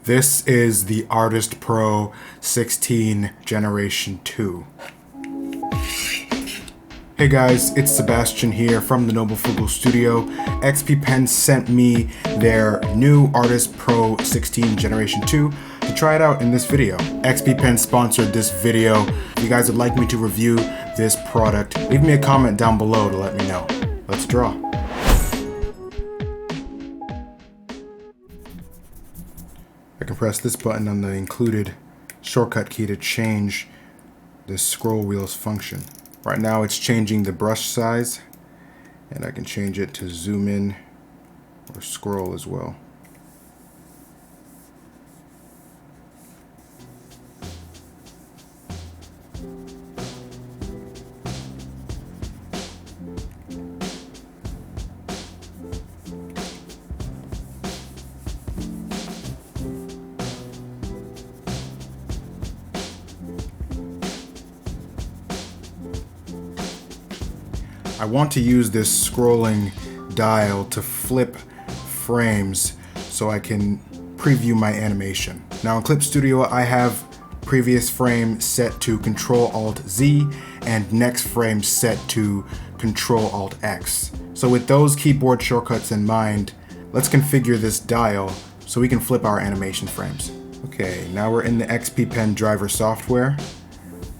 This is the Artist Pro 16 Generation 2. Hey guys, it's Sebastian here from the Noble Frugal Studio. XPPen sent me their new Artist Pro 16 Generation 2 to try it out in this video. XPPen sponsored this video. If you guys would like me to review this product, leave me a comment down below to let me know. Let's draw. I can press this button on the included shortcut key to change the scroll wheel's function. Right now it's changing the brush size, and I can change it to zoom in or scroll as well. I want to use this scrolling dial to flip frames so I can preview my animation. Now in Clip Studio I have previous frame set to Control-Alt-Z and next frame set to Control-Alt-X. So with those keyboard shortcuts in mind, let's configure this dial so we can flip our animation frames. Okay, now we're in the XPPen driver software.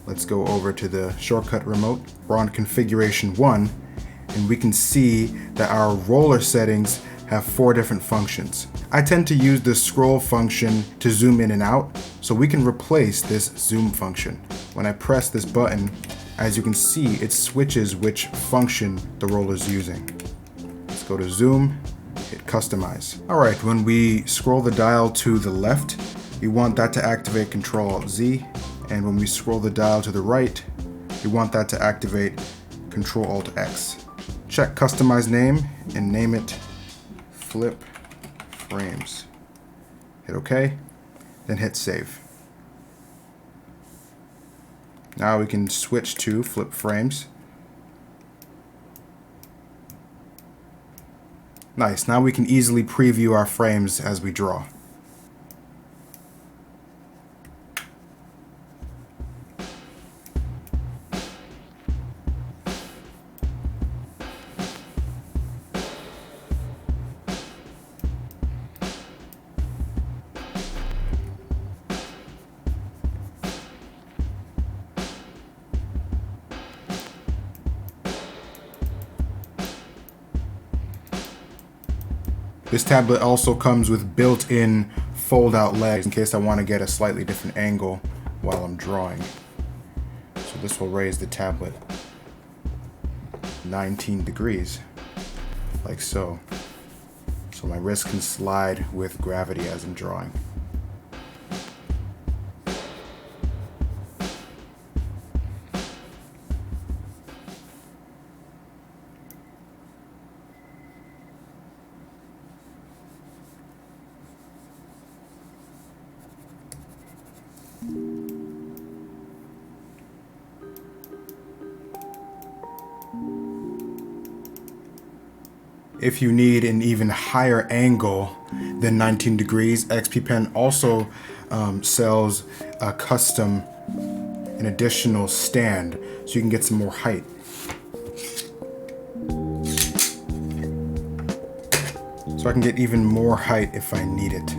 Let's go over to the shortcut remote. We're on configuration 1, and we can see that our roller settings have 4 different functions. I tend to use the scroll function to zoom in and out, so we can replace this zoom function. When I press this button, as you can see, it switches which function the roller is using. Let's go to zoom, hit customize. All right, when we scroll the dial to the left, we want that to activate Control-Alt-Z. And when we scroll the dial to the right, we want that to activate Control-Alt-X. Check customize name and name it flip frames. Hit OK, then hit save. Now we can switch to flip frames. Nice, now we can easily preview our frames as we draw. This tablet also comes with built-in fold-out legs in case I want to get a slightly different angle while I'm drawing. So this will raise the tablet 19 degrees, like so. So my wrist can slide with gravity as I'm drawing. If you need an even higher angle than 19 degrees, XPPen also sells a custom, an additional stand, so you can get some more height. So I can get even more height if I need it.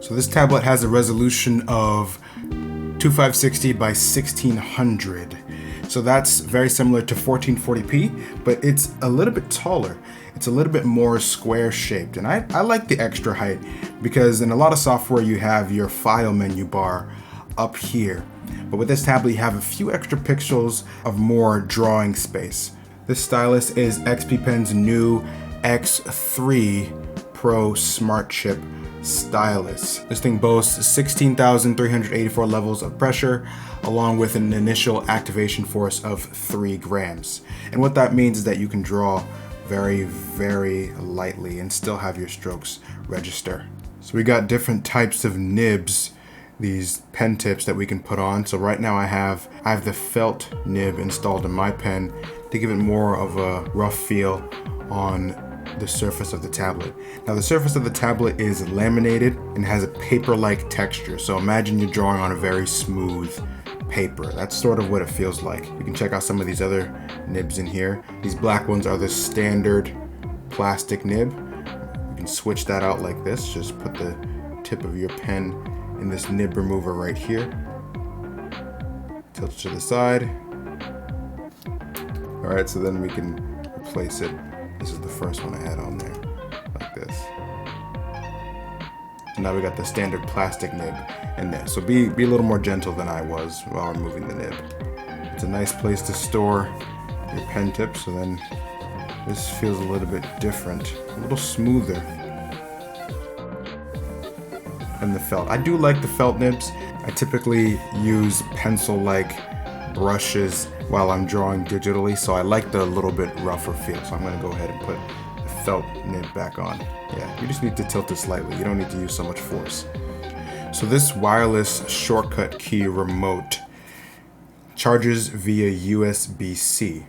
So this tablet has a resolution of 2560 by 1600. So that's very similar to 1440p, but it's a little bit taller. It's a little bit more square shaped. And I like the extra height because in a lot of software you have your file menu bar up here. But with this tablet you have a few extra pixels of more drawing space. This stylus is XPPen's new X3 Pro Smart Chip stylus. This thing boasts 16,384 levels of pressure, along with an initial activation force of 3 grams. And what that means is that you can draw very, very lightly and still have your strokes register. So we got different types of nibs these pen tips that we can put on. So right now I have the felt nib installed in my pen to give it more of a rough feel on the surface of the tablet. Now the surface of the tablet is laminated and has a paper-like texture. So imagine you're drawing on a very smooth paper. That's sort of what it feels like. You can check out some of these other nibs in here. These black ones are the standard plastic nib. You can switch that out like this. Just put the tip of your pen in this nib remover right here. Tilt it to the side. Alright, so then we can replace it. This is the first one I had on there, like this. And now we got the standard plastic nib in there. So be a little more gentle than I was while removing the nib. It's a nice place to store your pen tip, so then this feels a little bit different, a little smoother than the felt. I do like the felt nibs. I typically use pencil-like brushes while I'm drawing digitally, so I like the little bit rougher feel. So I'm gonna go ahead and put the felt nib back on. Yeah, you just need to tilt it slightly. You don't need to use so much force. So this wireless shortcut key remote charges via USB-C,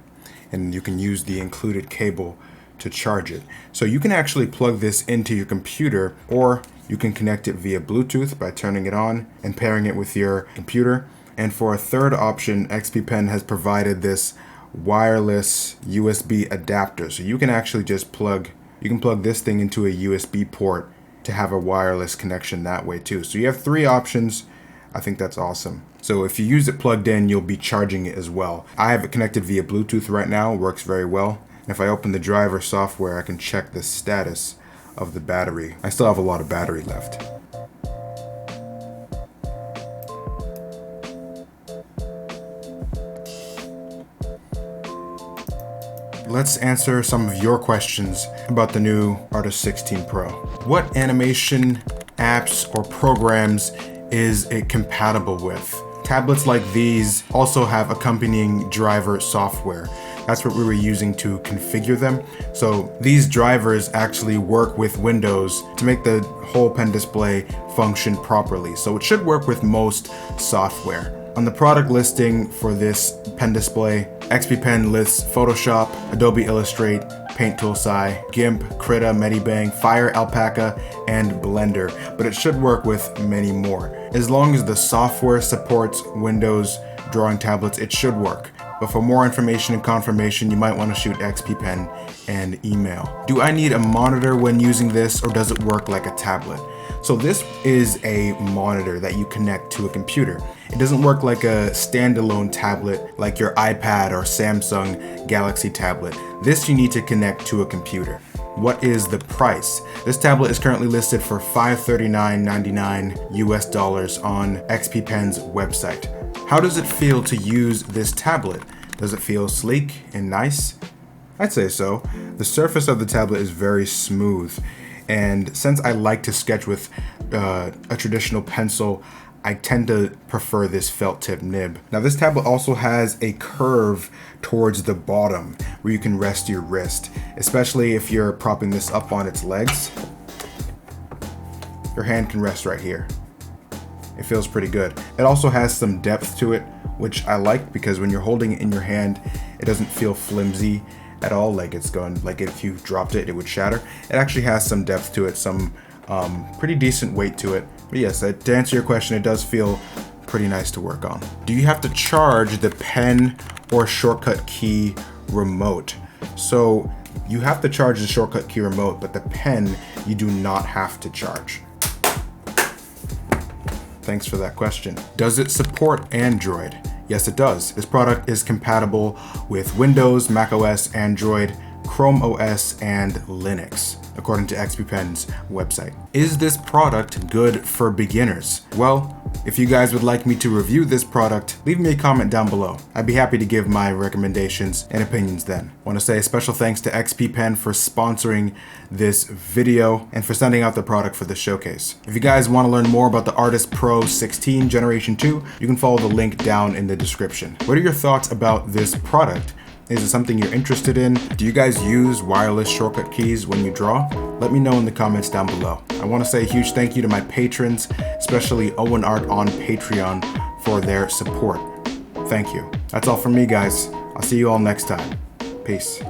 and you can use the included cable to charge it. So you can actually plug this into your computer, or you can connect it via Bluetooth by turning it on and pairing it with your computer. And for a third option, XPPen has provided this wireless USB adapter. So you can actually just plug this thing into a USB port to have a wireless connection that way too. So you have 3 options. I think that's awesome. So if you use it plugged in, you'll be charging it as well. I have it connected via Bluetooth right now. It works very well. And if I open the driver software, I can check the status of the battery. I still have a lot of battery left. Let's answer some of your questions about the new Artist 16 Pro. What animation apps or programs is it compatible with? Tablets like these also have accompanying driver software. That's what we were using to configure them. So these drivers actually work with Windows to make the whole pen display function properly. So it should work with most software. On the product listing for this pen display, XPPen lists Photoshop, Adobe Illustrate, Paint Tool SAI, GIMP, Krita, Medibang, Fire, Alpaca, and Blender, but it should work with many more. As long as the software supports Windows drawing tablets, it should work. But for more information and confirmation, you might want to shoot XPPen an email. Do I need a monitor when using this, or does it work like a tablet? So this is a monitor that you connect to a computer. It doesn't work like a standalone tablet like your iPad or Samsung Galaxy tablet. This you need to connect to a computer. What is the price? This tablet is currently listed for $539.99 US on XPPen's website. How does it feel to use this tablet? Does it feel sleek and nice? I'd say so. The surface of the tablet is very smooth, and since I like to sketch with a traditional pencil, I tend to prefer this felt tip nib. Now this tablet also has a curve towards the bottom where you can rest your wrist, especially if you're propping this up on its legs. Your hand can rest right here. It feels pretty good. It also has some depth to it, which I like, because when you're holding it in your hand, it doesn't feel flimsy at all, like it's going, like if you dropped it, it would shatter. It actually has some depth to it, some pretty decent weight to it. But yes, to answer your question, it does feel pretty nice to work on. Do you have to charge the pen or shortcut key remote? So you have to charge the shortcut key remote, but the pen you do not have to charge. Thanks for that question. Does it support Android? Yes, it does. This product is compatible with Windows, macOS, Android, Chrome OS, and Linux, according to XPPen's website. Is this product good for beginners? Well, if you guys would like me to review this product, leave me a comment down below. I'd be happy to give my recommendations and opinions then. I want to say a special thanks to XPPen for sponsoring this video and for sending out the product for the showcase. If you guys want to learn more about the Artist Pro 16 Generation 2, you can follow the link down in the description. What are your thoughts about this product? Is it something you're interested in? Do you guys use wireless shortcut keys when you draw? Let me know in the comments down below. I want to say a huge thank you to my patrons, especially Owen Art on Patreon, for their support. Thank you. That's all from me, guys. I'll see you all next time. Peace.